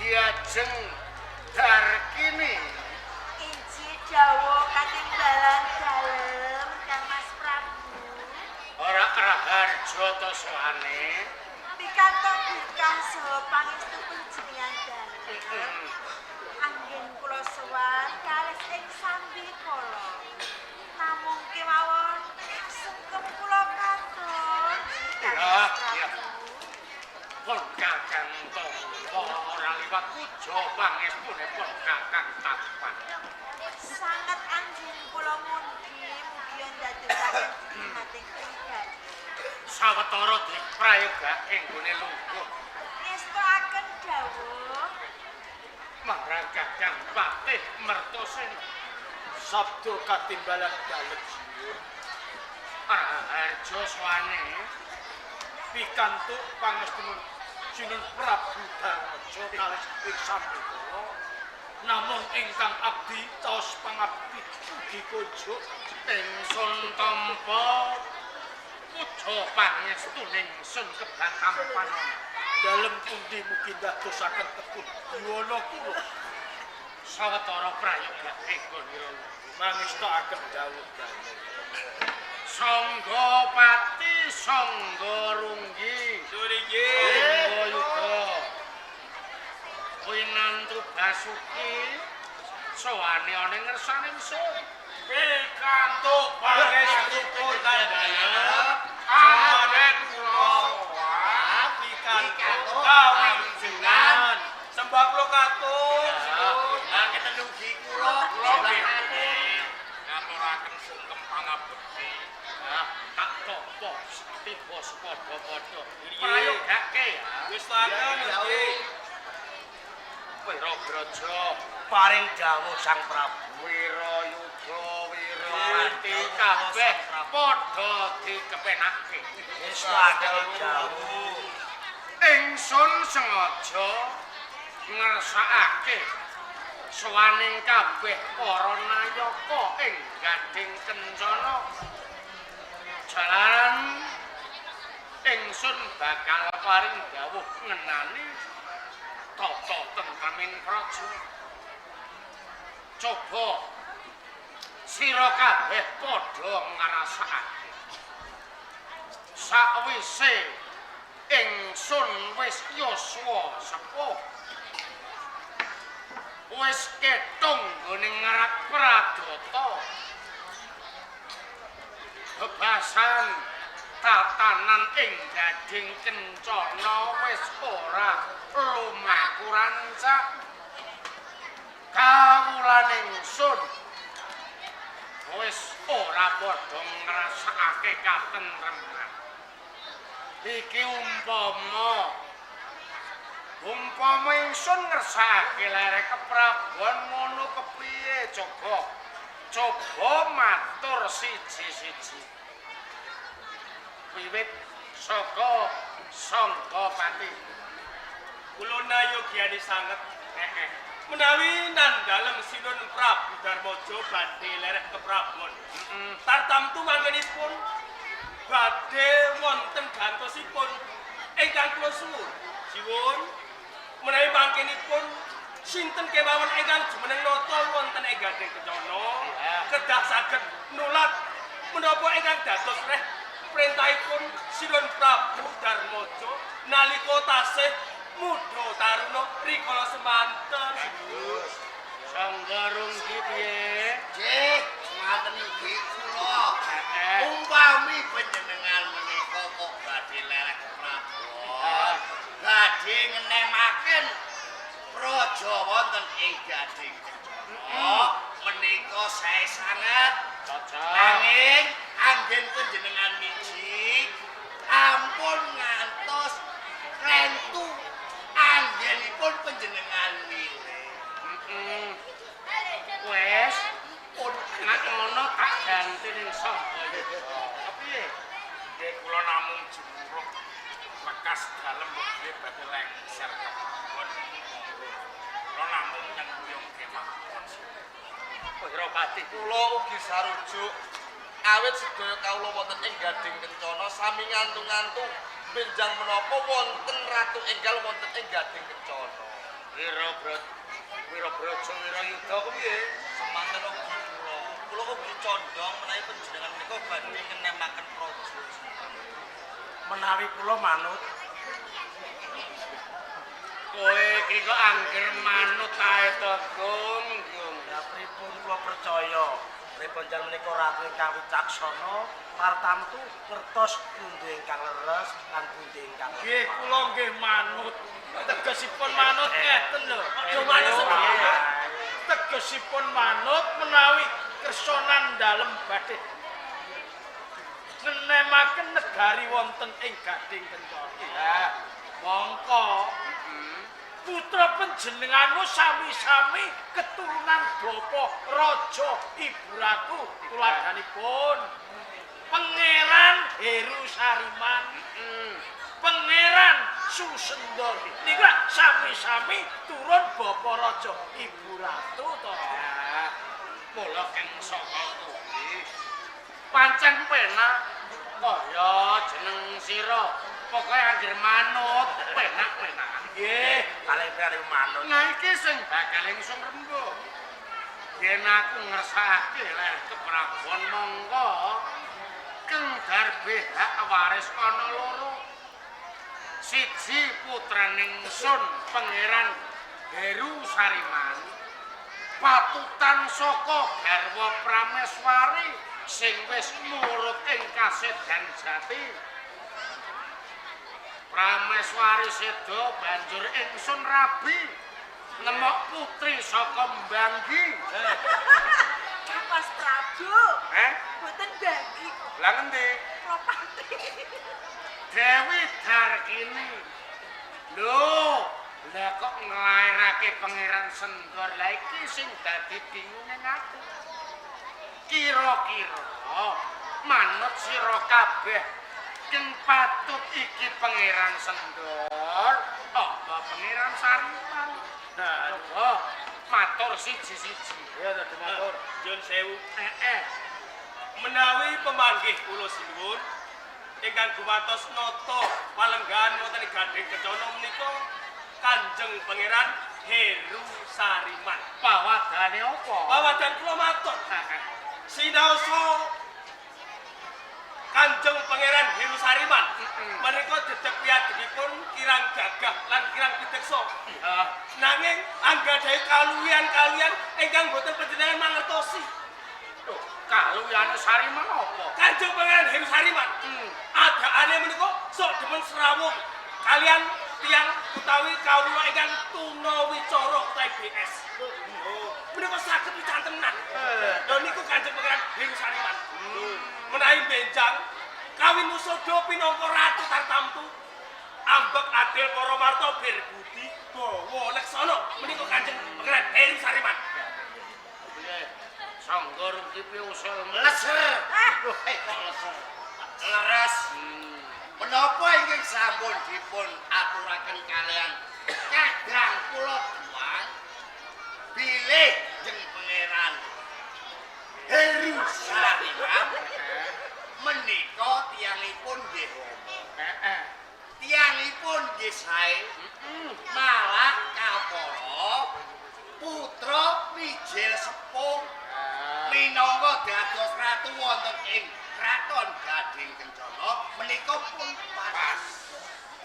diajeng darkini. Inji dawa katimbalan dalem Kang Mas Prabu. Ora raharja to soane. Pikantuk bikah saha pangestu panjenengan dalem. Anggen kula sowan kalih ing sambi kala. Namung kemawon sungkem kula katur. Iya. Pun kakang Tonggo ora liwat puja pangestunipun kakang Tapan. Sangat anjing kula mugi ndadosaken dumating pribadi. Sawetara diprayogake nggone lungguh. Ngestoaken dawuh Marang kakang Patih Mertosena. Sabda katimbalan dalem jiwa. Raharja soane. Pikantuk pangestunipun Sinun Prabu Daraja kalih ing sambi kula. Namung ingkang abdi taos pangabdi ugi kunjuk Ingsun tampa puja pangestuning sun kebatampan. dalem pundi mugi ndadosaken tekun yuwana kula. Sawetara prayogake nggone Mangestoaken dawuh dalem. Sangga Pati Sangga Runggi Suringgi. Sangga Yuga Winantu Basuki sowane ana ngersane ingsun. Pikantuk pangestunipun dalem. Amarek kula Pikantuk kawijinan. Sembah kula katur. ngeten ugi kula ngaturaken sungkem pangabekti. Tak topo tiba sepadha-padha. Prayogake ya. Wis laken nggih. Wirabraja Paring dawuh Sang Prabu. Wirayuga Wiramati kabeh padha dikepenake. Wis laken dawuh. Ingsun sengaja ngersakake sowaning kabeh para nayaka ing Gading Kencana. Jalaran ingsun bakal paring dawuh ngenani tata tentreming praja. Coba sira kabeh padha ngrasakake. Sakwise ingsun wis yuswa sepuh. Wis ketung nggone ngrak pradata. Bebasan tatanan ing Gading Kencana wis ora lumaku rancak. Kawulaning ingsun wis ora padha ngrasakake katentreman. Iki umpama ingsun ngersakake lerek keprabuan ngono kepiye coba matur siji-siji. Wiwit saka Sangga Pati. Kula nayogyani sanget. Menawi nandhalem Sinun Prabu Darmaja badhe lereh keprabuan. Tartamtu manggenipun badhe wonten gantosipun ingkang kula suwun. Siwun menawi mangkenipun sinten kemawon ingkang jumeneng nata wonten ing Gading Kencana kedah saged nulat menapa ingkang dados reh perintahipun Sinun Prabu Darmaja nalika tasih mudha taruna rikala semanten. Sangga Runggi piye? Nggih, ngaten iki kula. Umpami panjenengan menika kok badhe lerek keprabuan. Badhe ngenemaken praja wonten ing Gading Kencana. Menika sae sanget. Nanging anggen panjenengan miji ampun ngantos rentu anggenipun panjenengan milih. Wes pun nek ngono tak ganti ning Sangga Yuga. Kepiye? Nggih kula namung jumruh bekas dalem nggih badhe lengser kemawon. Kula namung nyengkuyung kemawon. Wirapati Kula ugi sarujuk awit sedaya kawula wonten ing Gading Kencana sami ngantung-ngantung benjang menapa wonten ratu enggal wonten ing Gading Kencana. Wirabreja Wirayuda ku piye? Semanten ugi kula. Kula ugi condong menawi panjenengan menika badhe ngenemaken praja. Menawi kula manut Kowe iki kok angger manut ae to, Gung. ya pripun kula percaya nek panjenengan menika ratu ingkang wicaksana tartamtu ngertos pundi ingkang leres lan pundi ingkang Nggih, kula nggih manut. Tegesipun manut ngeten lho. Aja manut semangat. Tegesipun manut menawi kersonan dalem badhe nenemaken negari wonten ing Gading Kencana. Ya, mongko putra panjenenganmu sami-sami keturunan bapa raja ibu ratu tuladhanipun Pangeran Heru Sariman, Pangeran Susendor. Niku sami-sami turun bapa raja ibu ratu to. Ya, kula keng saka kuwi pancen penak kaya jeneng sira. Pokoke anggere manut penak-penak. Nggih, kalih priyane manut. nah iki sing bakal ingsun rembug. Yen aku ngersakake leh keprabuan monggo keng darbe hak waris ana loro. Siji putraning ingsun Pangeran Heru Sariman, patutan saka garwa Prameswari sing wis murut ing kasedan jati. Prameswari sedo banjur ingsun rabi nemok putri saka Mbanggi. Mas Prabu. Boten bagi Lah ngendi? propati. Dewi Darkini. Lho, lah kok nglairake Pangeran Sendor. Lah iki sing dadi bingung ning aku. Kira-kira manut sira kabeh keng patut iki Pangeran Sendor apa Pangeran Sariman? Nah, matur siji-siji. Ya dadi matur. Nyun sewu. Menawi Pemanggih kula sinuwun ingkang gumantos nata palenggahan wonten ing Gading Kencana menika Kanjeng Pangeran Heru Sariman. pawadane apa? Pawadan kula matur. Sinaosa Kanjeng Pangeran Heru Sariman menika dedek wiyadinipun kirang gagah lan kirang bideksa. Nanging anggadhahi kaluwihan-kaluwihan ingkang boten panjenengan mangertosi. Kaluyane Sariman apa? Kanjeng Pangeran Heru Sariman. Adakane menika sok demen serawung kalian tiang utawi kawula ingkang tuna wicara utawi BS. Menika saged wicantenan. Lha niku Kanjeng Pangeran Heru Sariman. Menawi benjang kawin Nusada pinangka ratu tartamtu ambek adil para marta berbudi dawa leksana menika Kanjeng Pangeran Heru Sariman. Sanggar iki usul leser. Leres. Menapa ingkang sampun dipun aturaken kalian kadang kula duan bilih jeng Pangeran Heru Sariman menika tiyangipun nggih tiyangipun nggih sae malah kapara putra Wijil Sepung minangka dados ratu wonten ing Kraton Gading Kencana menika pun pas.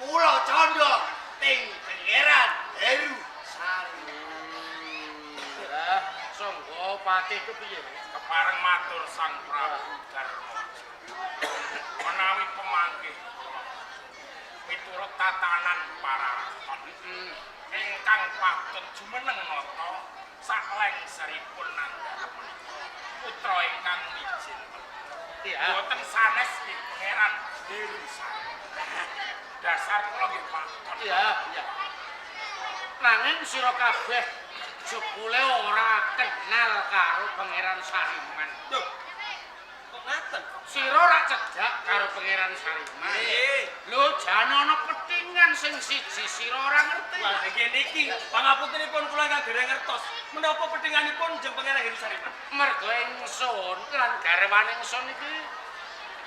Kula condong ting Pangeran Heru Sariman. Lah, sangga patih ku piye? Kepareng matur Sang Prabu Darma. Menawi pemanggih miturut tatanan para raton ingkang patut jumeneng nata saklengseripun nandhah menika putra ingkang mijil. Iya. Boten sanes ing Pangeran Heru Sariman. Dasar kula nggih matur. Iya, iya. Nanging sira kabeh jebule ora kenal karo Pangeran Sariman. Lho, kok ngaten? Sira ora cedhak karo Pangeran Sariman. Nggih. Lho, jan ana petingan sing siji sira ora ngerti. Wah, nggih niki pangapuntenipun kula ingkang dereng ngertos menapa pedhinganipun jeng Pangeran Heru Sariman. Mergo ingsun lan garwane ingsun iki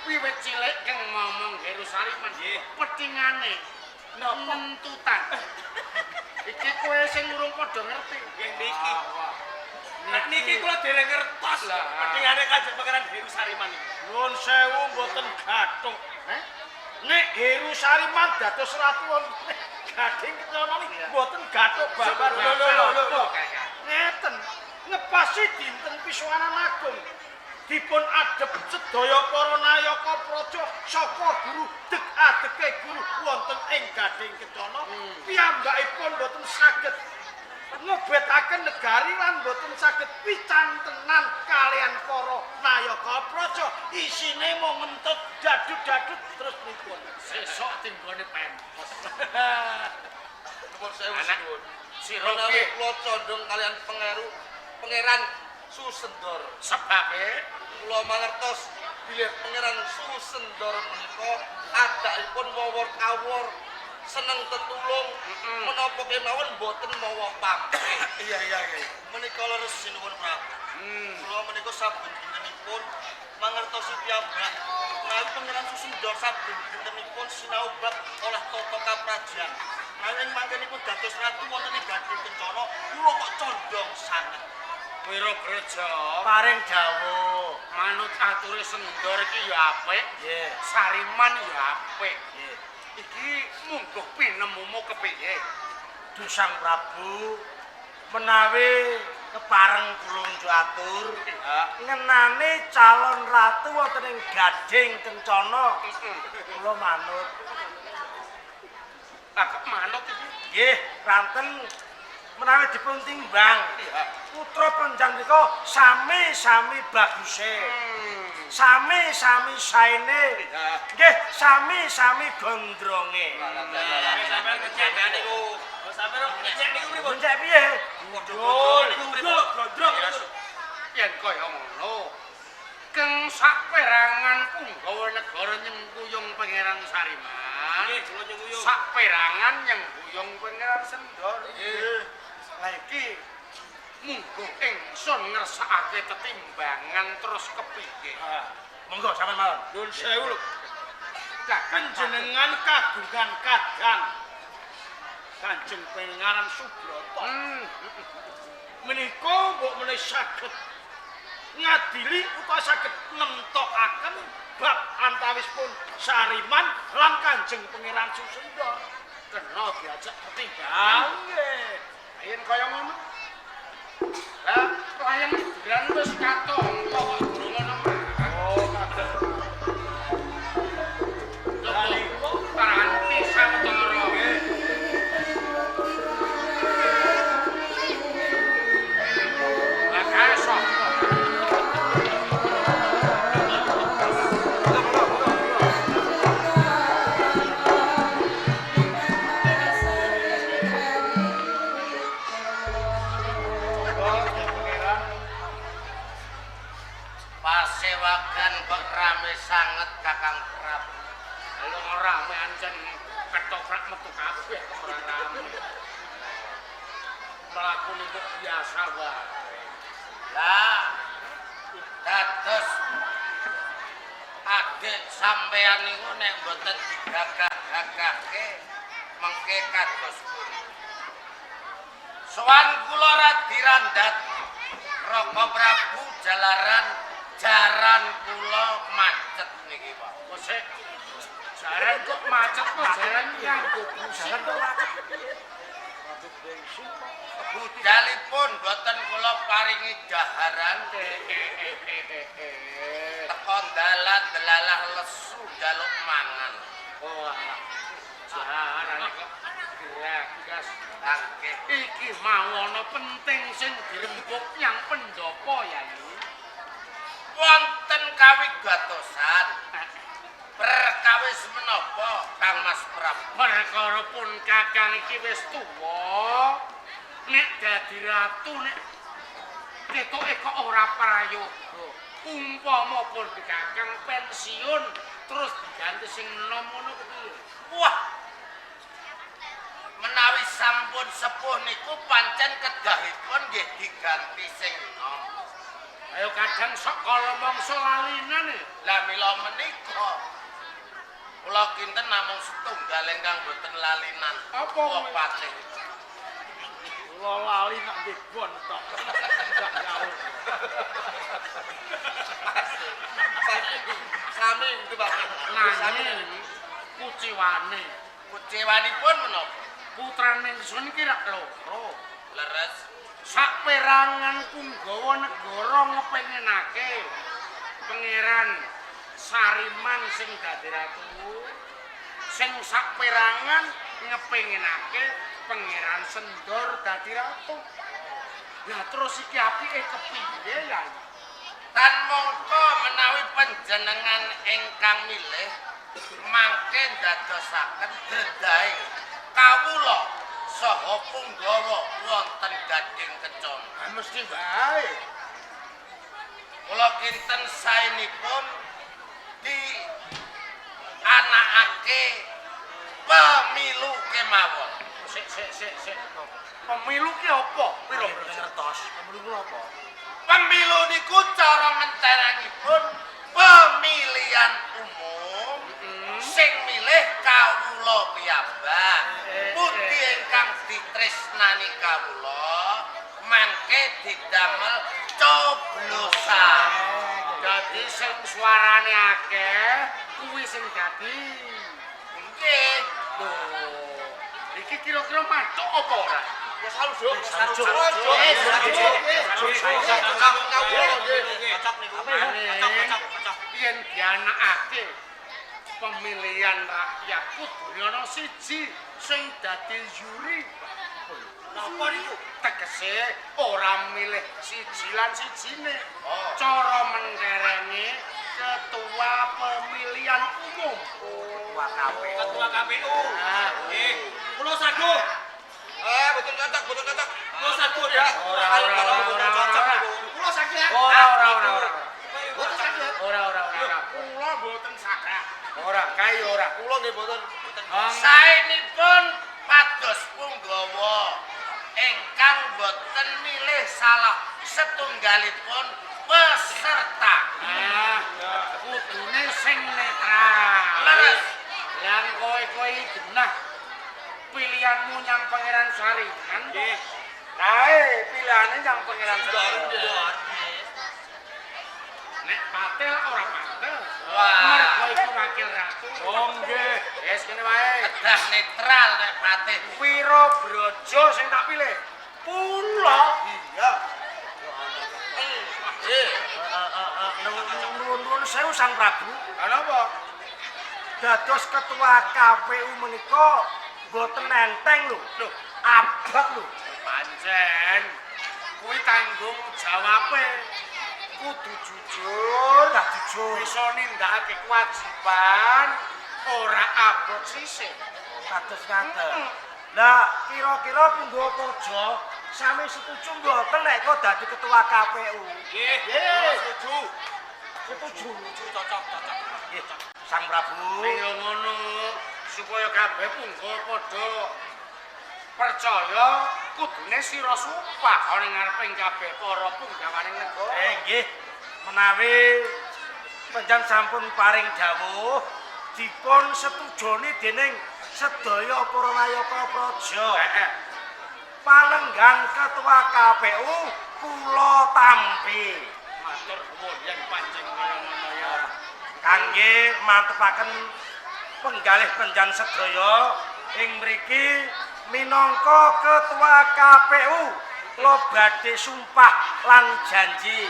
wiwit cilik keng ngomong Heru Sariman. Nggih. Petingane nentutan. Iki kowe sing urung padha ngerti. Nggih niki. Nek niki kula dereng ngertos pentingane Kanjeng Pangeran Heru Sariman iki. Nuwun sewu mboten gathuk. Nek Heru Sariman dados ratu wonten Gading Kencana niki mboten gathuk babar. Lho. Ngeten, ngepasi dinten Pisuwanan Agung. Dipun adhep sedaya para nayaka praja saka guru deg adege guru wonten ing Gading Kencana. Piyambakipun boten saged ngobetaken negari lan boten saged picantenan kalian para nayaka praja. Isine mung ngentut dadut-dadut terus pripun. Sesuk tinggone pempes. Nuwun sewu Anak. sinuwun. Sira Menawi piye? kula condong kalian Pangeran Susendor. Sebabe Kula mangertos bilih Pangeran Susendor menika adakipun mawa kawor seneng tetulung menapa kemawon boten mawa pamrih. iya. Menika leres sinuwun Prabu. Kula menika saben dintenipun mangertosi piyambak menawi Pangeran Susendor saben dintenipun sinau bab olah tata kaprajan. Nanging mangkenipun dados ratu wonten ing Gading Kencana kula kok condong sanget. Wirabreja Paring dawuh. manut ature Sendor iki ya apik, Nggih. Sariman ya apik. Nggih. Iki mungguh pinemumu kepiye? Dusang Prabu menawi kepareng kula atur ngenani calon ratu wonten ing Gading Kencana kula manut. Agak manut iki. Nggih, ranten menawi dipun timbang putra penjang nika sami-sami baguse. Sami-sami saene. Nggih, sami-sami gondronge. Sampeyan kecekan niku. Sampeyan ngecek niku pripun? Mencek piye? Oh, niku pripun? Gondrong. Yen kaya ngono. Keng saperangan punggawa negara nyengkuyung Pangeran Sariman. Nggih, kula nyengkuyung. Saperangan nyengkuyung Pangeran Sendor. Nggih. Lah iki mungguh ingsun ngersakake tetimbangan terus kepiye. Monggo sampean mawon. Nuwun sewu lho. Panjenengan kagungan kadang Kanjeng Pangeran Subrata. Menika mbok menawi saged ngadili utawa saged nemtokaken bab antawisipun Sariman lan Kanjeng Pangeran Susendor. Kena diajak pertimbangan. Nggih. Yen kaya ngono. Lah, layang hiburan wis katon kok durung ngono. Oh, kadang. Lho, paranti sawetara. Lah kae sapa? Pasewakan kok rame sanget Kakang Prabu. Lho rame ancen ketoprak metu kabeh kok ora rame. Mlaku niku biasa wae. Lah, dados adik sampeyan niku nek mboten digagah-gagahke mengke kados pundi. Sowan kula radirandat Raka Prabu jalaran jaran kula macet niki, Pak. Kosek jaran kok macet kok jaran nganggo jaran kok macet. Budalipun boten kula paringi daharan teko dalan delalah lesu jaluk mangan. Oh, jaran kok geragas. Nggih. Iki mau ana penting sing dirembuk nyang pendopo ya iki. Wonten kawigatosan. Perkawis menapa Kang Mas Prabu? Perkara pun Kakang iki wis tuwa. Nek dadi ratu nek ketoke kok ora prayoga. Umpama pun Kakang pensiun terus diganti sing enom ngono kepiye? Wah. Menawi sampun sepuh niku pancen kedahipun nggih diganti sing enom. Ayo kadang sok kala mangsa lalinan e. Lah mila menika kula kinten namung setunggal ingkang boten lalinan. Apa kuwi? Patih. nggih bontok. Enggak nyaur. Sami itu Pak. Nanging kuciwane. Kuciwanipun menapa? Putrane ingsun iki rak loro. Leres. Saperangan Punggawa negara ngepengenake Pangeran Sariman sing dadi ratu. Sing saperangan ngepengenake Pangeran Sendor dadi ratu. Lah terus iki apike kepiye ya? Tan mongko menawi panjenengan ingkang milih mangke dadosaken dredhaing kawula saha Punggawa wonten Gading Kecon. Mesti bae. Kula kinten saenipun di anakake pemilu kemawon. Sik. Pemilu ki apa? Piro ngertos. Pemilu ku apa? Pemilu niku cara menterangipun pemilihan umum sing milih kawula piyambak. Pundi ingkang ditresnani kawula mangke didamel coblosan. Dadi sing suarane akeh kuwi sing dadi. Nggih. Loh. Iki kira-kira matuk apa ora? Ya saru, Duk. Saru. Yen dianakake pemilihan rakyat kudu ana siji sing dadi juri. Napa niku? Tegese ora milih siji lan sijine. Oh. Cara mendereni ketua pemilihan umum. Ketua KPU. Nah, Nggih. Kula sagu. Betul cocok. Kula sagu ya. Ora. Kula sagu ya. Ora. Boten sagu. Ora. Kula mboten saged. Ora, kae ora. Kula nggih mboten. Saenipun Pados Punggawa ingkang boten milih salah setunggalipun peserta. Kudune sing netral. Leres. Yang kowe iki genah pilihanmu nyang Pangeran Sariman. Nggih. Kae pilihane nyang Pangeran Sariman. Nek patel ora patel. Wah. Mergo iku wakil ratu. Oh nggih. Wis kene wae. Kedah netral nek patih. Piro brojo sing tak pilih? Kula. Iya. Nuwun sewu Sang Prabu. Kenapa? Dados ketua KPU menika boten enteng lho. Loh, Abot lho. pancen kuwi tanggung jawabe. Kudu jujur, Dah jujur. bisa nindakake kewajiban, ora abot sisih. Kados ngaten. Lah kira-kira Punggawa Praja sami setuju mboten nek kok dadi ketua KPU? Nggih. Setuju. Setuju. Cocok. Nggih, Sang Prabu. Ya ngono, supaya kabeh Punggawa padha percaya kudune sira sumpah ana ngareping kabeh para punggawaning negara. Nggih, menawi panjenengan sampun paring dawuh dipun setujoni dening sedaya para nayaka praja. Palenggang ketua KPU kula tampi Matur nuwun yen pancen kaya ngono ya. kangge mantepaken penggalih panjenengan sedaya ing mriki minangka ketua KPU kula badhe sumpah lan janji.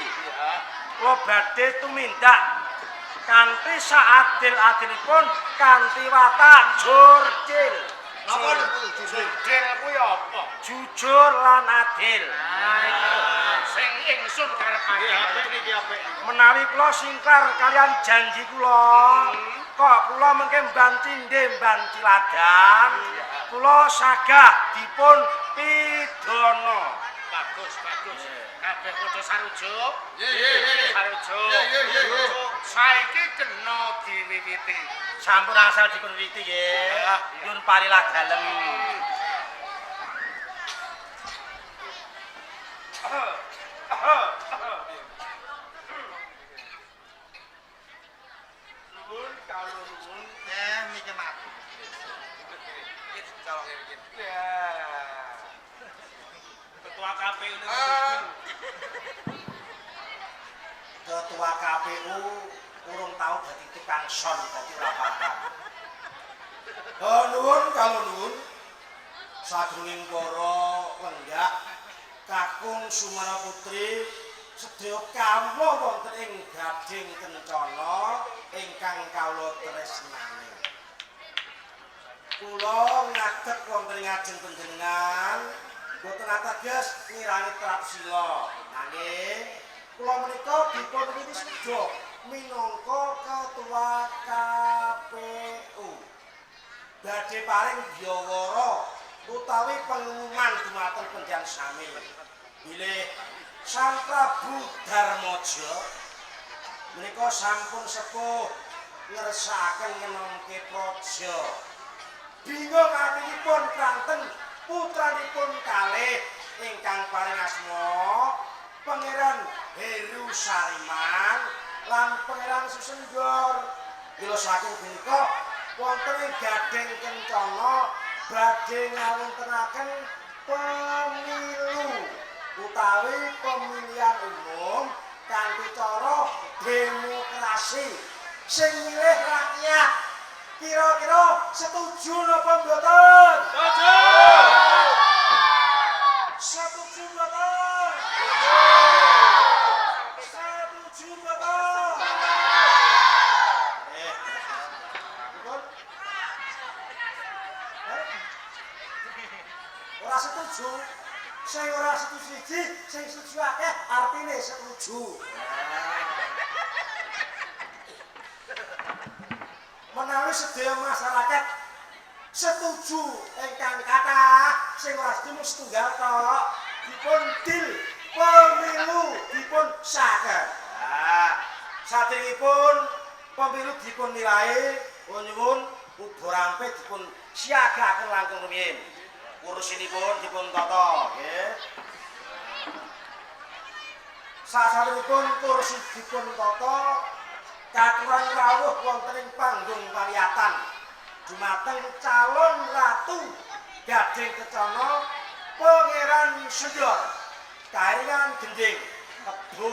Kula badhe tumindak kanthi saadil-adilipun kanthi watak jurdil. Napa niku Jujur kuwi apa? Jujur lan adil. Sing ingsun karepake. Menawi kula singkar kalian janji kula, kok kula mengke mbanci mbanci ladang, kula sagah dipun pidana. Bagus. Kabeh padha sarujuk. Nggih. Sarujuk. Saiki kena diwiwiti. Sampun asal dipun wiwiti nggih. Nyuwun parilah dalem. Nuwun kawula nuwun. Miki mati. Ketua KPU ini. Ketua KPU urung tahu dadi tukang son dadi ora paham. Nuwun kalau nuwun sadurunging para lenggah kakung Sumana Putri sedaya kawula wonten ing Gading Kencana ingkang kawula tresnani. Kula ngadeg wonten ing ajeng panjenengan boten ateges mirangi trap sila. Nanging kula menika dipun wingi sedya minangka ketua KPU. Badhe paring biawara utawi pengumuman dumateng panjenengan sami. Bilih Sang Prabu Darmaja menika sampun sepuh ngersakaken ngenomke praja. Bingung atinipun kranten putranipun kalih ingkang paring asma Pangeran Heru Sariman lan Pangeran Susendor. Mila saking punika wonten ing Gading Kencana badhe ngawontenaken pemilu utawi pemilihan umum kanthi cara demokrasi sing milih rakyat. Kira-kira setuju napa mboten? Setuju mboten? Setuju mboten? Betul? Ora setuju. Sing ora setuju siji, sing setuju akeh artine setuju. Menawi sedaya masyarakat setuju ingkang kathah sing ora setuju setunggal tok dipun dil pemilu dipun saken. Saderengipun pemilu dipun nilai nyuwun uga rampe dipun siagaken langkung rumiyin. Urusinipun dipun tata nggih. Sasampunipun kursi dipun tata katuran rawuh wonten ing panggung pariatan dumateng calon ratu Gading Kencana Pangeran Sendor Karingan Gending Kebo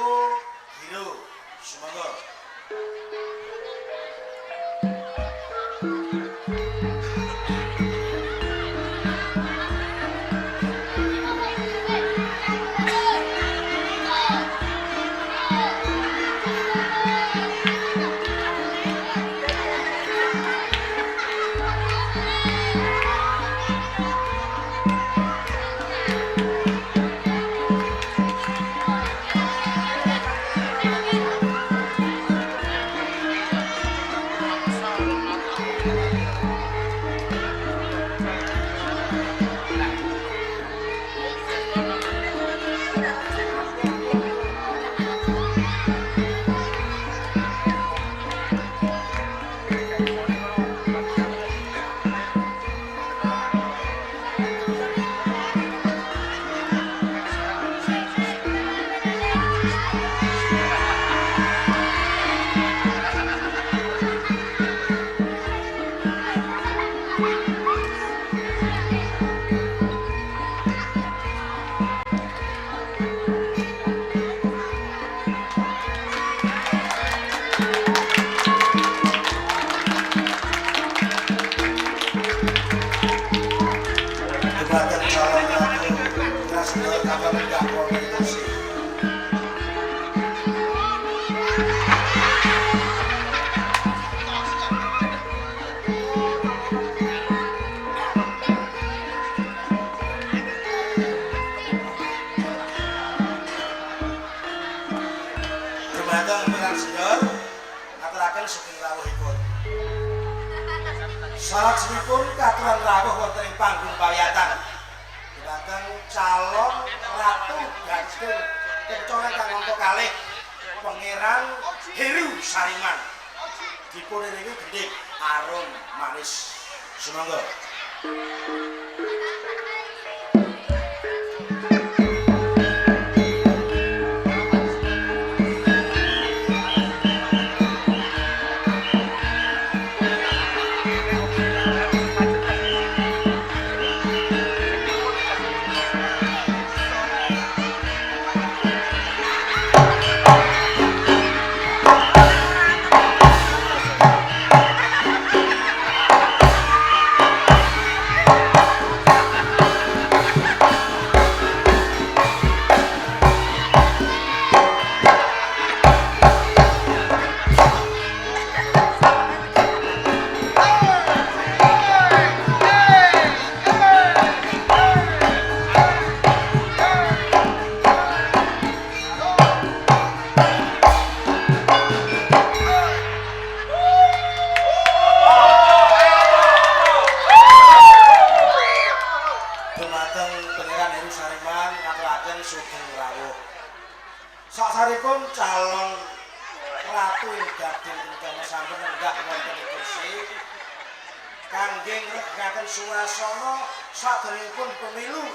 Giro. Sumangga. Salajengipun katuran rawuh wonten ing panggung pawiyatan dumateng calon ratu Gading Kencana kang angka kalih Pangeran Heru Sariman dipun iringi gendhing arum manis. Sumangga. Pangeran Heru Sariman ngaturaken sugeng rawuh. Saksaripun calon ratu gading ingkang sampun nenggak wonten ing kursi kangge ngregaken suasana saderengipun pemilu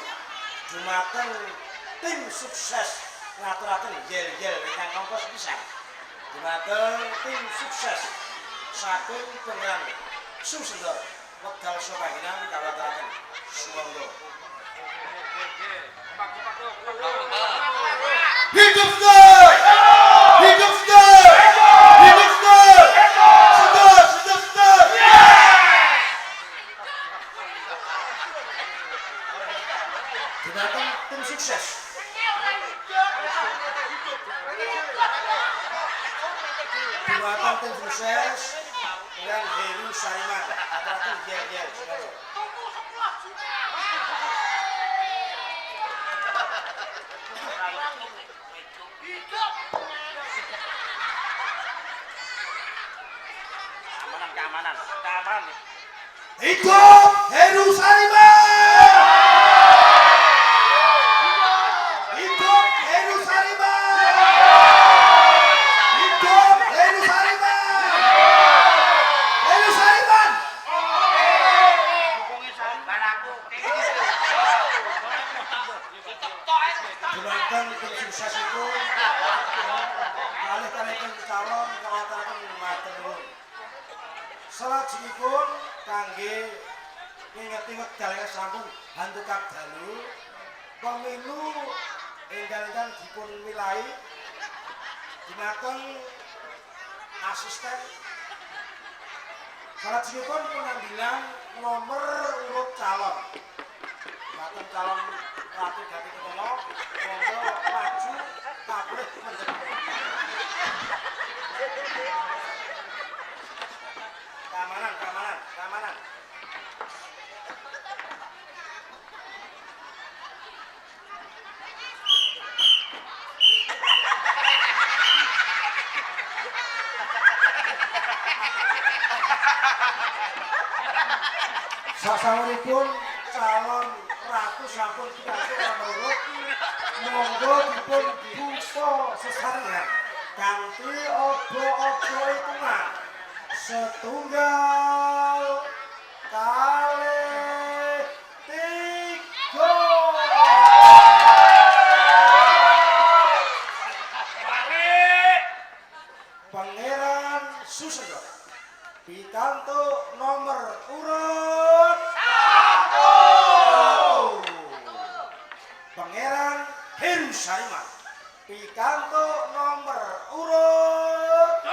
dumateng tim sukses ngaturaken yel-yel ingkang ongkos pisan. Dumateng tim sukses saking Pangeran Susendor wekdal sopanginan kawaturaken sumangga. Hidup Sendor! Hidup Sendor! Hidup Sendor! Sendor! Sendor! Dumateng tim sukses. Dumateng tim sukses dengan Heru Sariman aturaken yel-yel sumangga. Keamanan. Hidup Heru Sariman! Hidup Heru Sariman! Hidup Heru Sariman! Heru Sariman! Dumateng tim sukses itu kalih-kalihipun calon kawaturaken matur nuwun. Salajengipun kangge ngingeti wekdal ingkang sampun hantukap dalu pemilu ingkang dipun milai dumateng asisten salajengipun pengambilan nomor urut calon dumateng calon Ratu Gading Ketama monggo maju kapleh mendhet. Keamanan. Sasampunipun calon ratu sampun pikantuk nomor urut monggo dipun buka sesarengan kanthi obo-obo hitungan. Setunggal kalih tiga. Pangeran Susendor pikantuk nomor urut 1. Pangeran Heru Sariman pikantuk nomor urut 2.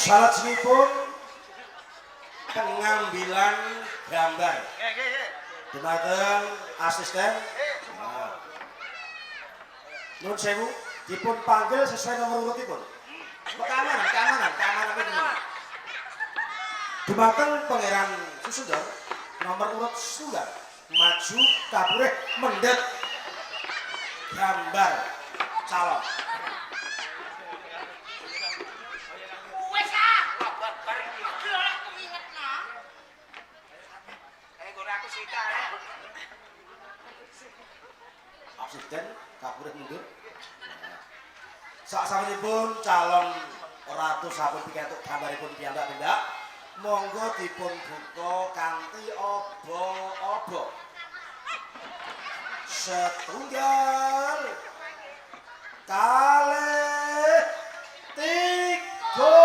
Salajengipun pengambilan gambar dumateng asisten. Nuwun sewu dipun panggil sesuai nomor urutipun. Keamanan itu. Dumateng Pangeran Susendor nomor urut 1 maju kapureh mendhet gambar calon. Asisten kapureh mundur. Sasampunipun calon ratu sampun pikantuk gambaripun piyambak-piyambak, monggo dipun buka kanthi obo-obo. Setunggal kalih tiga.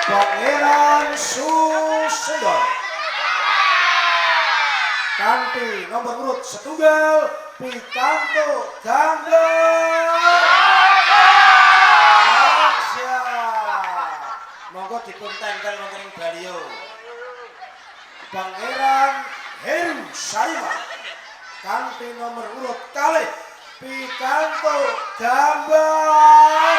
Pangeran Susendor kanthi nomor urut 1 pikantuk gambar aja. Monggo dipun tempel wonten ing baliho. Pangeran Heru Sariman kanthi nomor urut 2 pikantuk gambar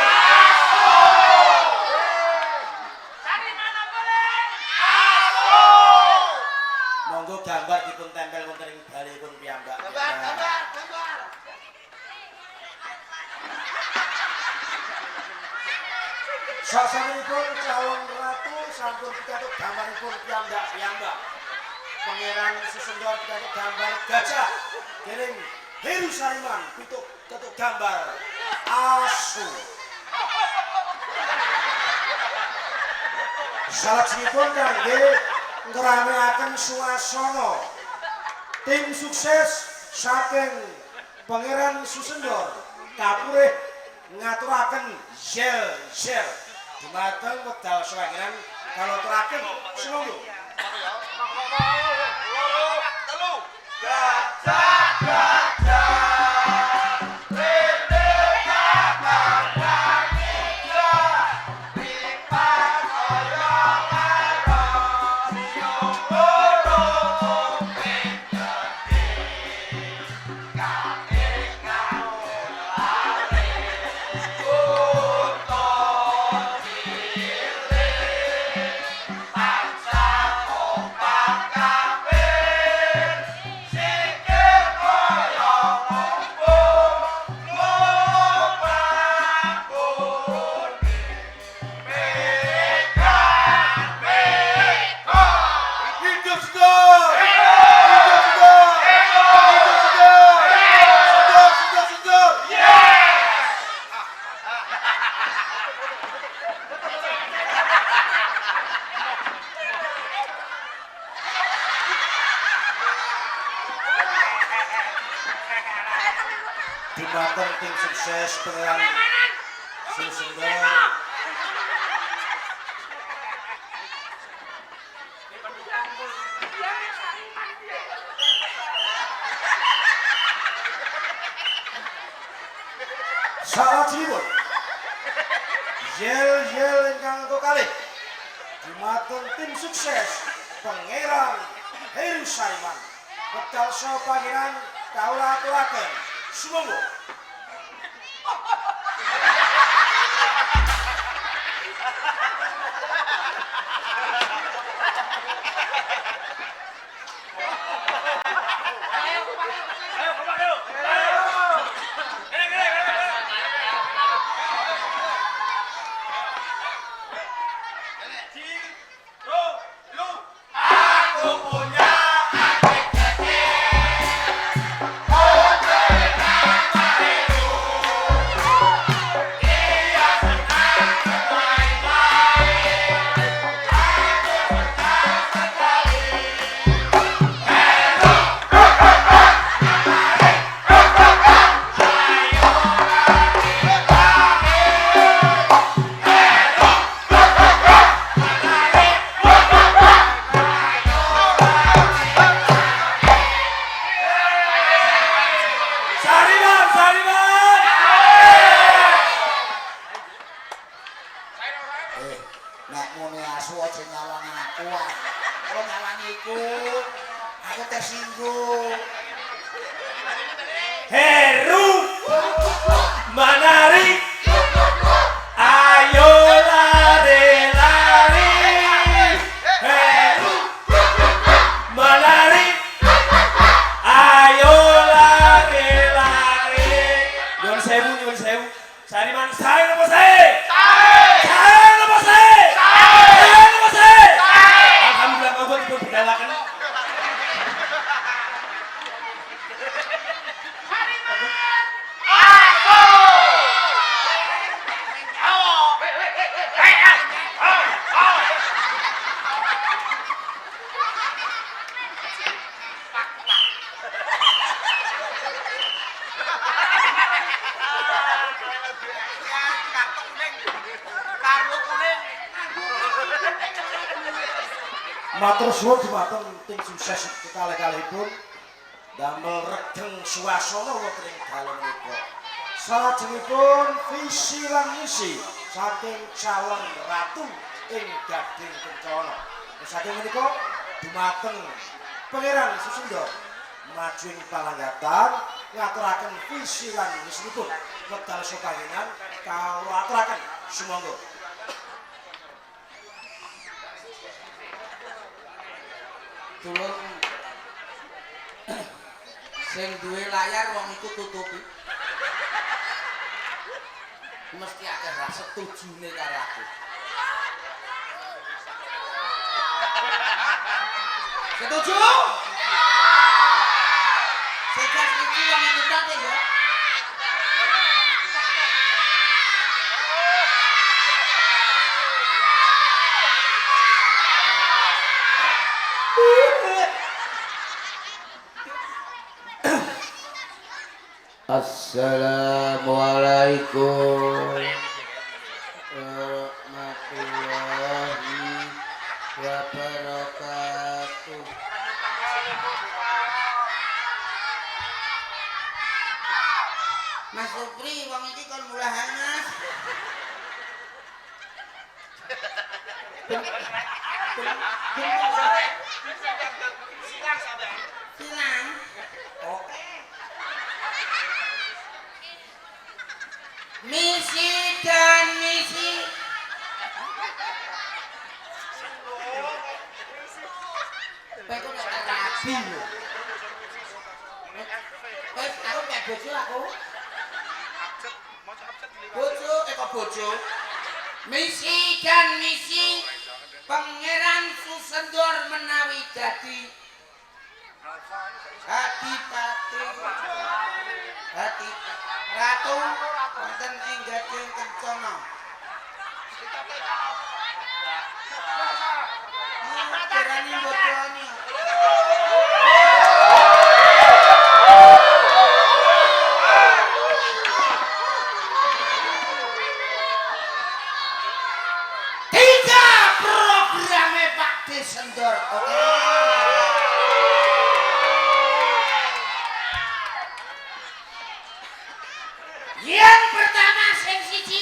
Sasampunipun calon ratu sampun pikantuk gambaripun piyambak-piyambak. Pangeran Susendor pikantuk gambar gajah. Dening Heru Sariman pikantuk gambar asu. Salajengipun kangge ngramekaken suasana tim sukses saking Pangeran Susendor kapurih ngaturaken yel-yel dumateng wedal sawanginan kaloturaken sumangga. Dumateng tim sukses Pangeran Susendor. Salajengipun yel-yel ingkang kekalih dumateng tim sukses Pangeran Heru Sariman. Wedal saha pangeran kawula aturaken sumangga. Nek ngene asu aja nyawang aku ah. Kok nyawang iku? Aku tersinggung. Heru Manari ayo lari-lari. Heru Manari ayo lari-lari. Nyun sewu. Sariman saya napa saya? Alhamdulillah monggo dipun bedalaken. Matur suwun dumateng tim sukses kekalih-kalihipun damel regeng suasana wonten ing dalem menika. Salajengipun visi lan misi saking calon ratu ing Gading Kencana. Saking menika dumateng Pangeran Susendor maju ing palanggatan ngaturaken visi lan misinipun wedal sepanjenengan kawula aturaken sumangga. Tulung sing duwe layar wong iku tutupi. mesti akeh ra setujune karo aku. Setuju? Sega setuju wong iku tate ya. Assalamualaikum warahmatullahi wabarakatuh. Mas Supri, wong iki kon mulahan Mas. Silang. Oke. Misi dan misi. Kowe kok tak rabi lho. Wes aku mek bojo aku. Bojo kok bojo. Misi dan misi Pangeran Susendor menawi dadi Adipati Ratu wonten ing Gading Kencana. Berani bocone. Tiga programnya Pak Desendor, oke. Yang pertama sing siji.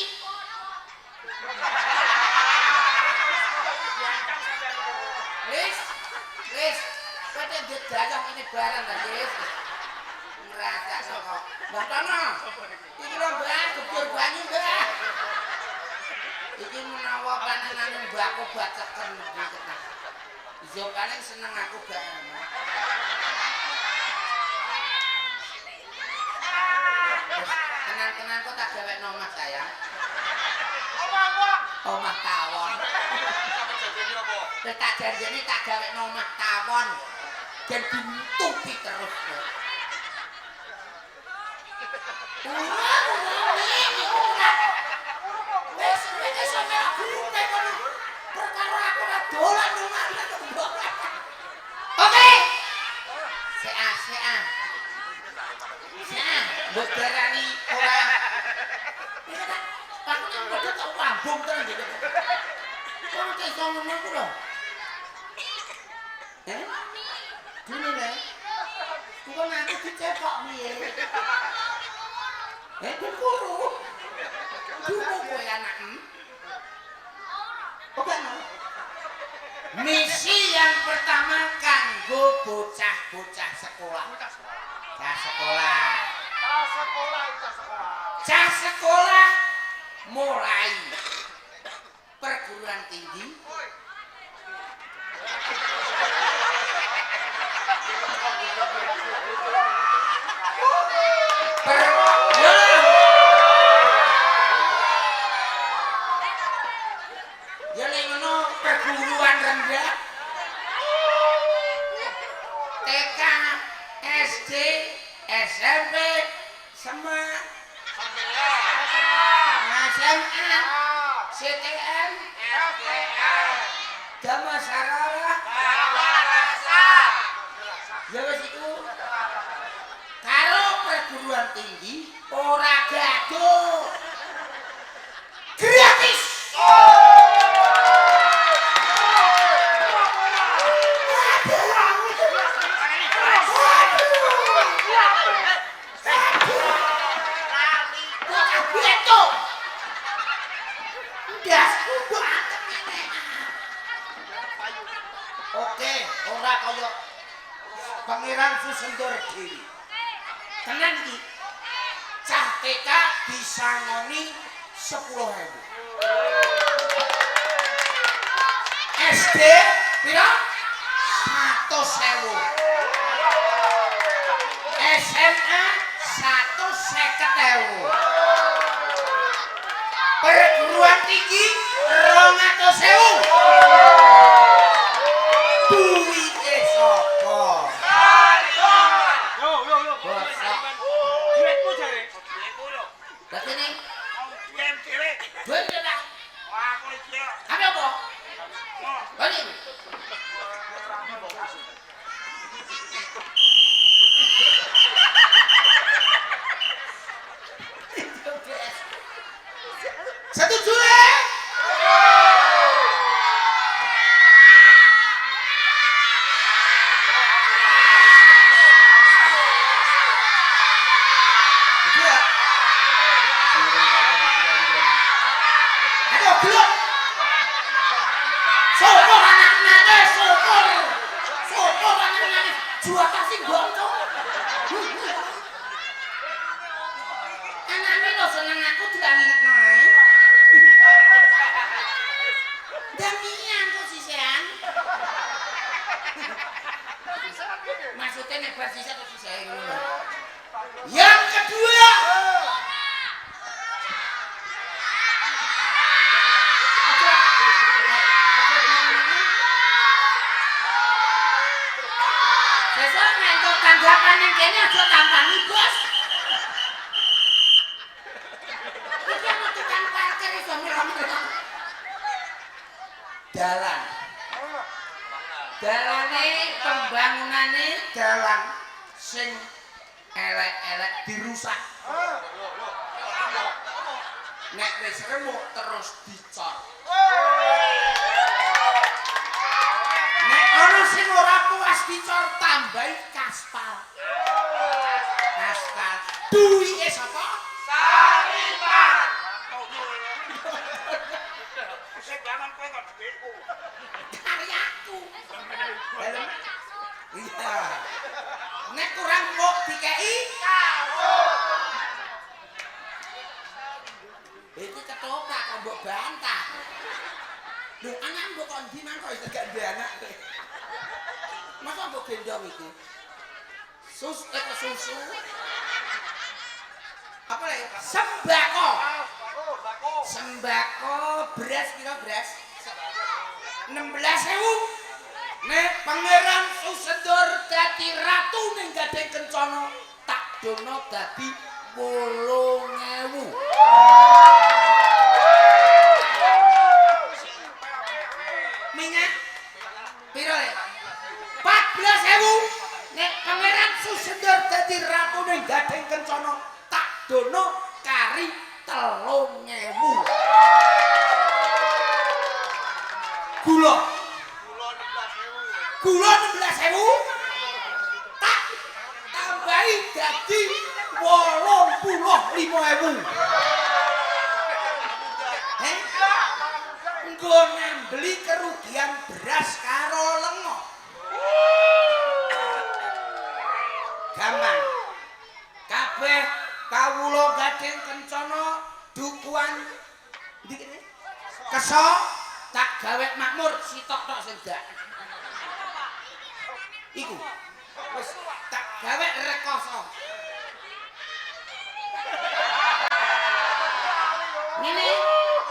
Wis, kowe ndedayong ini barang ta, wis. Ngrasa saka. Mbah Tono. Iki lho Mbah, gebur banyu Mbah. Iki menawa panenane mbakku baceken iki. Yo paling seneng aku gak. Kenang-kenang kok tak gawekno omah sayang. Omah tawon. Wis tak janjeni tak gawekno omah tawon. Dan ditutupi terus. Wis sampe aku perkara aku ora dolan omah. Oke. Sean. Mbok darani ora. Aku nang padha tak wambung tenan iki. Kok iso ngono ku lho. Dene le. Kok aku dicepok piye? Kuru. Dulu kowe anakmu. Oke, no. Misi yang pertama kanggo bocah-bocah sekolah. Cah sekolah mulai perguruan tinggi. Ya nek ngono perguruan rendah. TK, SD, SMP, SMA, CTM, Damasarara, ya wis iku. Karo perguruan tinggi ora gaduh. Gratis. Oke, ora kaya Pangeran Susendor dhewe. Tenan iki. Cah TK disangoni 10.000. SD pira? 100.000. SMA 150.000. Apa apa? Balik. Setuju ya? Maksudnya nek bersisa atau sisa ini. Yang kedua, besok ngantuk tanggapan yang kayaknya aja tampani bos. Iki mau tukang parkir iso milih-milih. Dalan. Dalane pembangunane dalan sing elek-elek dirusak. Nek wis remuk terus dicor. Nek ana sing ora puas dicor tambahi kaspal. Kaspal. Duwike sapa? Sariman. Sing bangun kowe kok dhuwitku. Karyaku. Iya. Nek kurang kok dikei kawul. Iki ketoprak kok mbok bantah. Lho anak mbok kok ndi nang kok iso gak duwe anak. Masa mbok gendong iki? Susu. Apa lagi? Sembako. Sembako beras kira beras. 16.000. Nek Pangeran Susedor dadi ratu ning Gading Kencana tak dono dadi 8.000. Minyak piro ya? 14.000. Nek Pangeran Susedor dadi ratu ning Gading Kencana tak dono kari 3.000. Gula 16.000 tak tambahi dadi 85.000. Nggo nambeli kerugian beras karo lengo. Gampang. Kabeh kawula Gading Kencana dukuhan ndi kene? Kesok tak gawe makmur sitok tok sing dak. Iku wis tak gawe rekoso. Ngene,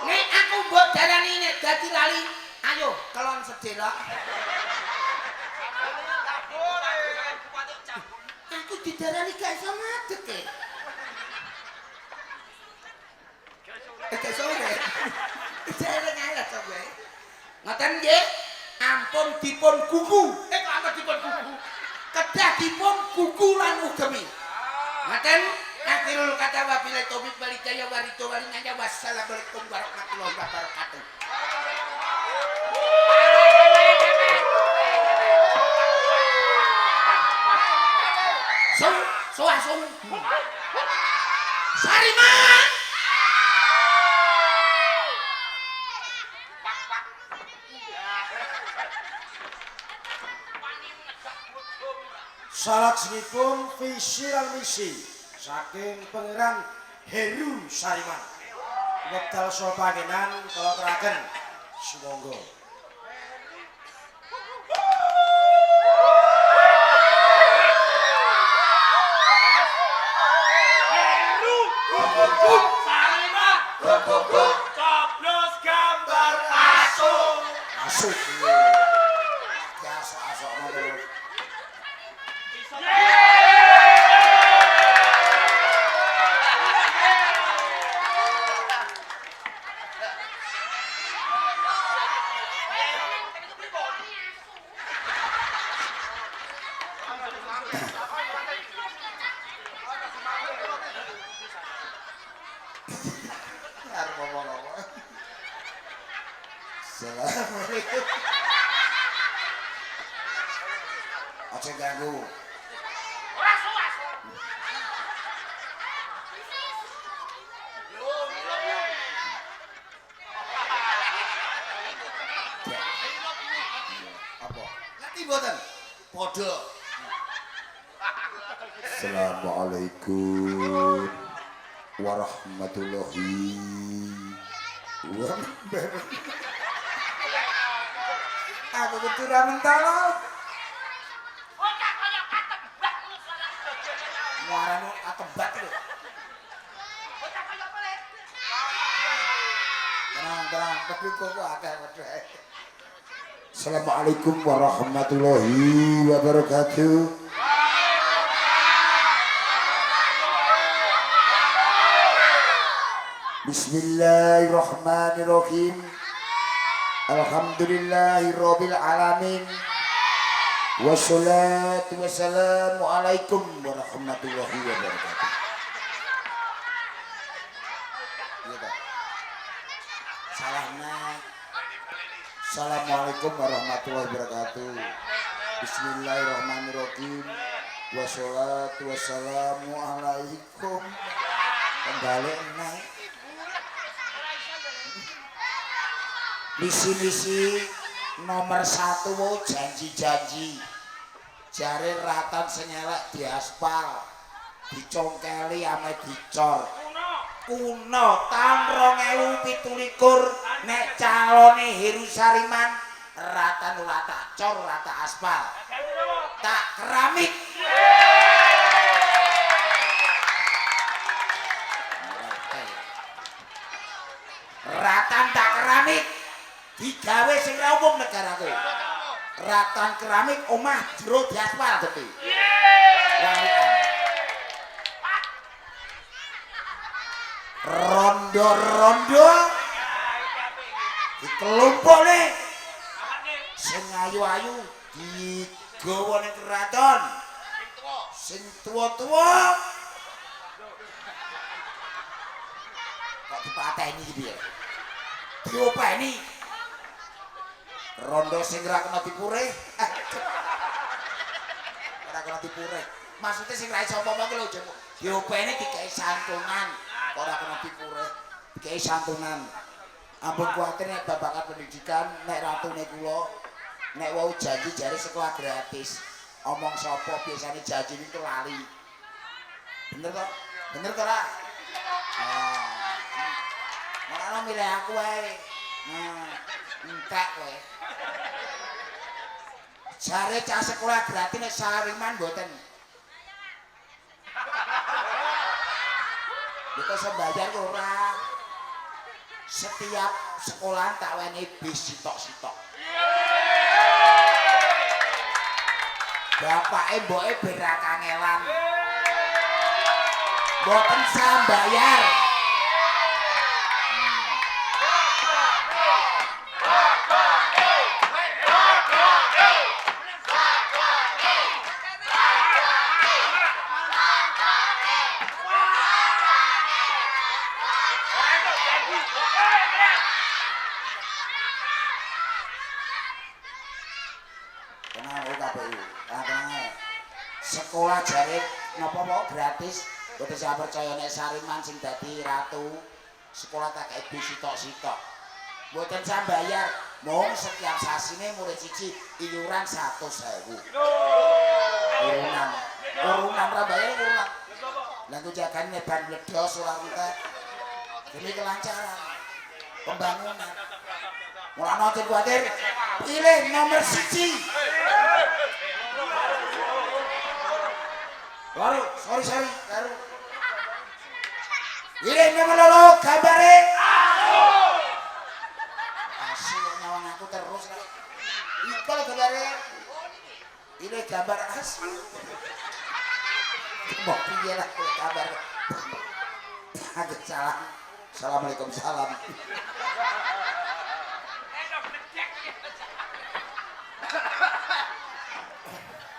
nek aku mbok darani nek dadi lali, ayo kelon sedelok. Aku didarani gak iso ngadeg e. Gak sore. Jare ngalah coba. Ngoten nggih, ampun dipun gugu. Kok ampun dipun gugu? Kedah dipun gugu lan ugemi. Ngoten akhirul kata wabillahi taufik wal hidayah wa ridho wal inayah wassalamualaikum warahmatullahi wabarakatuh. Suasung. Sariman. Salajengipun visi lan misi saking Pangeran Heru Sariman. Wekdal saha pangenan kula teraken sumangga. Heru Sariman coblos gambar asuk. Asuk. Biasa-asok ngono. Assalamualaikum. Aja ganggu. Ora suwas. Apa? Ngerti mboten? Padha. Assalamualaikum warahmatullahi wabarakatuh. Aku kudu ra mentolo. Bocah kaya katebak lu salah. Muarane akebak lho. Bocah kaya apa le? Tenang, tapi kok akeh wedhe. Assalamualaikum warahmatullahi wabarakatuh. Bismillahirrahmanirrahim. Alhamdulillahirabbil alamin. Wassalatu wassalamu alaikum warahmatullahi wabarakatuh. Iya Pak. Salahnya. Assalamualaikum warahmatullahi wabarakatuh. Bismillahirrahmanirrahim. Wassalatu wassalamu alaikum. Kembali naik. Misi-misi nomor 1 mau janji-janji. Jare ratan senyelek di aspal, dicongkeli ame dicor. Kuno tahun 2017 nek calone Heru Sariman ratan ora tak cor ora tak aspal. Tak keramik. Ratan tak keramik digawe sing ra umum negaraku. Ratan keramik omah jero diaspal gede. Rondo-rondo dikelompokne sing ayu-ayu digawa ning keraton. Sing tuwa-tuwa kok dipateni iki piye? Diopeni. Rondo sing ra kena dipure. Ora kena dipure. Maksudnya sing ra iso apa-apa ki lho, diopeni dikei santunan. Ora kena dipure. Dikei santunan. Ampun kuwatir nek babakan pendidikan nek ratune kula nek wau janji jare sekolah gratis. Omong sapa biasane janji niku lali. Bener kok? Bener kok ora? Ora milih aku wae. Entek kowe. Jare cah sekolah gratis nek Sariman mboten. Nek iso bayar ora. Setiap sekolahan tak wenehi bis sitok-sitok. Bapake mboke berak kangelan. Mboten sambayar. Sekolah jare napa mau gratis, mboten saya percaya nek Sariman sing dadi ratu sekolah tak kei bis sitok-sitok. Mboten sambayar, mung setiap sasine murid siji iuran 100.000. Urunan ra bayar urunan. Lah ku jagane ban bledos ora entek. Demi kelancaran pembangunan. Mulane aja kuwatir, pilih nomor 1. Baru, sorry, baru. Ini nomor loro gambare. Asu nyawang aku terus. Iku lho gambare. Ini gambar asu. Mbok piye lah gambar. Ada salam. Assalamualaikum salam.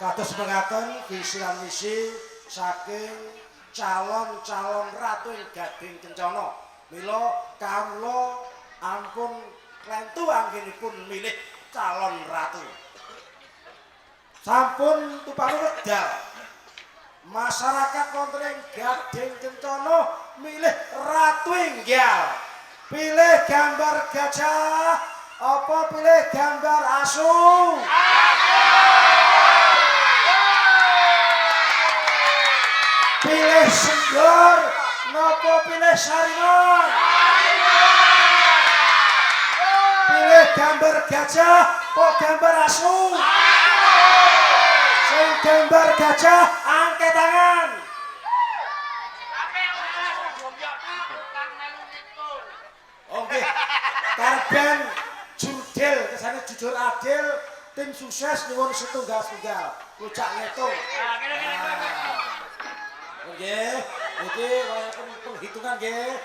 Kados mekaten visi lan misi saking calon-calon ratu ing Gading Kencana. Mila kawula ampun Klentu anggenipun milih calon ratu. Sampun tupang wedal. Masyarakat wonten ing Gading Kencana milih ratu enggal. Pilih gambar gajah apa pilih gambar asu? Pilih sendor napa pilih saringan? Pilih gambar gajah apa gambar asu? Sing gambar gajah angkat tangan. Oke, karben jurdil kesana jujur adil, tim sukses nyuwun setunggal-tunggal. Kucak ngitung. Oke, iki wayahipun penghitungan nggih.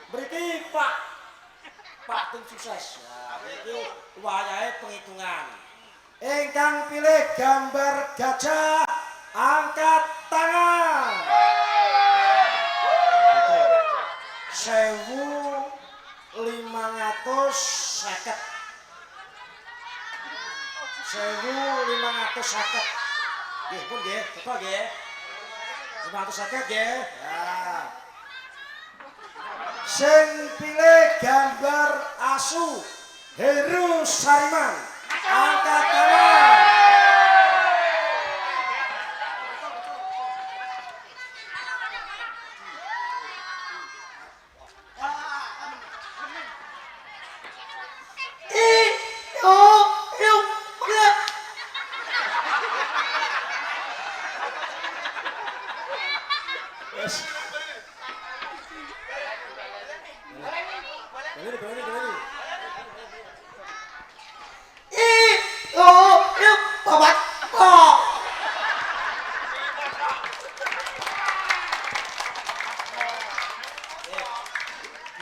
Mriki Pak tim sukses. Nah, iki wayahe penghitungan. Ingkang pilih gambar gajah angkat tangan. 1550. Nggih pun nggih, coba nggih. 550 nggih. Ya. Sing pilih gambar asu Heru Sariman angkat tangan.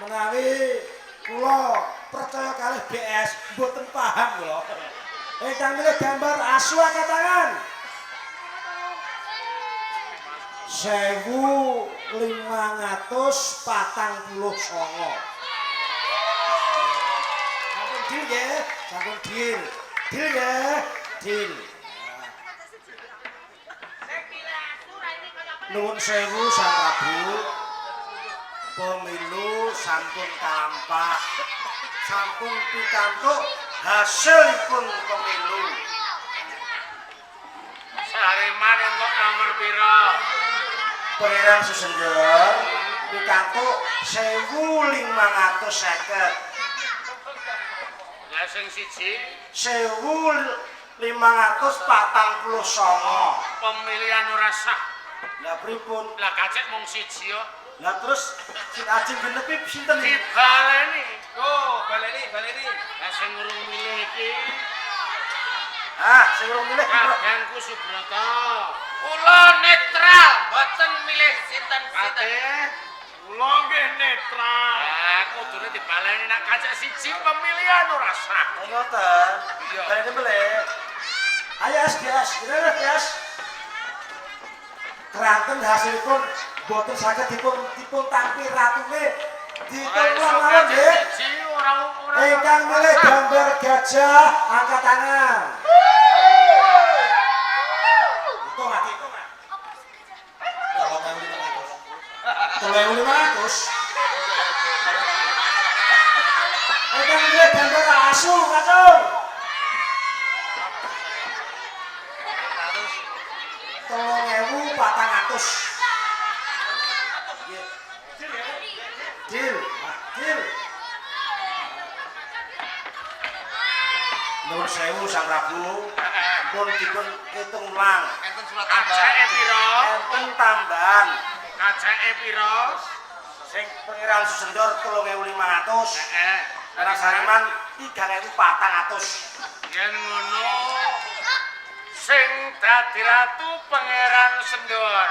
Menawi kula percaya kalih BS mboten paham kula. Ingkang milih gambar asu angkat tangan. 1549. Sampun deal nggih, sampun deal. Deal nggih, deal. Nuwun sewu Sang Prabu. Pemilu sampun tampak. Sampun pikantuk hasilipun pemilu. Sariman entuk nomor pira? Pangeran Susendor pikantuk 1550. Lah sing siji 1549. pemilihan ora sah. Lah pripun? Lah kacek mung siji yo. Lah terus sing ajeng genepi sinten? Dibaleni. Oh, baleni. Lah sing urung milih iki Sing urung milih Kadangku Subroto. Kula netral, boten milih sinten-sinten. Kula nggih netral. Lah kudune dibaleni nek kacek siji pemilihan ora sah. ngoten. Iya. Baleni milih. Ayo As, As. Keranten hasilipun boten saged dipun tampi ratune ditung lawan nggih. Ingkang milih gambar gajah angkat tangan. Hitung lagi. 3.500. Ingkang milih gambar asu kacung. 3.400. Deal. Nuwun sewu Sang Prabu. Pun dipun hitung ulang. Enten surat Kaceke pira? Enten tambahan. Kaceke pira? Sing Pangeran Susendor 3.500. Heeh. Karena Sariman 3.400. Yen ngono sing dadi ratu Pangeran Sendor.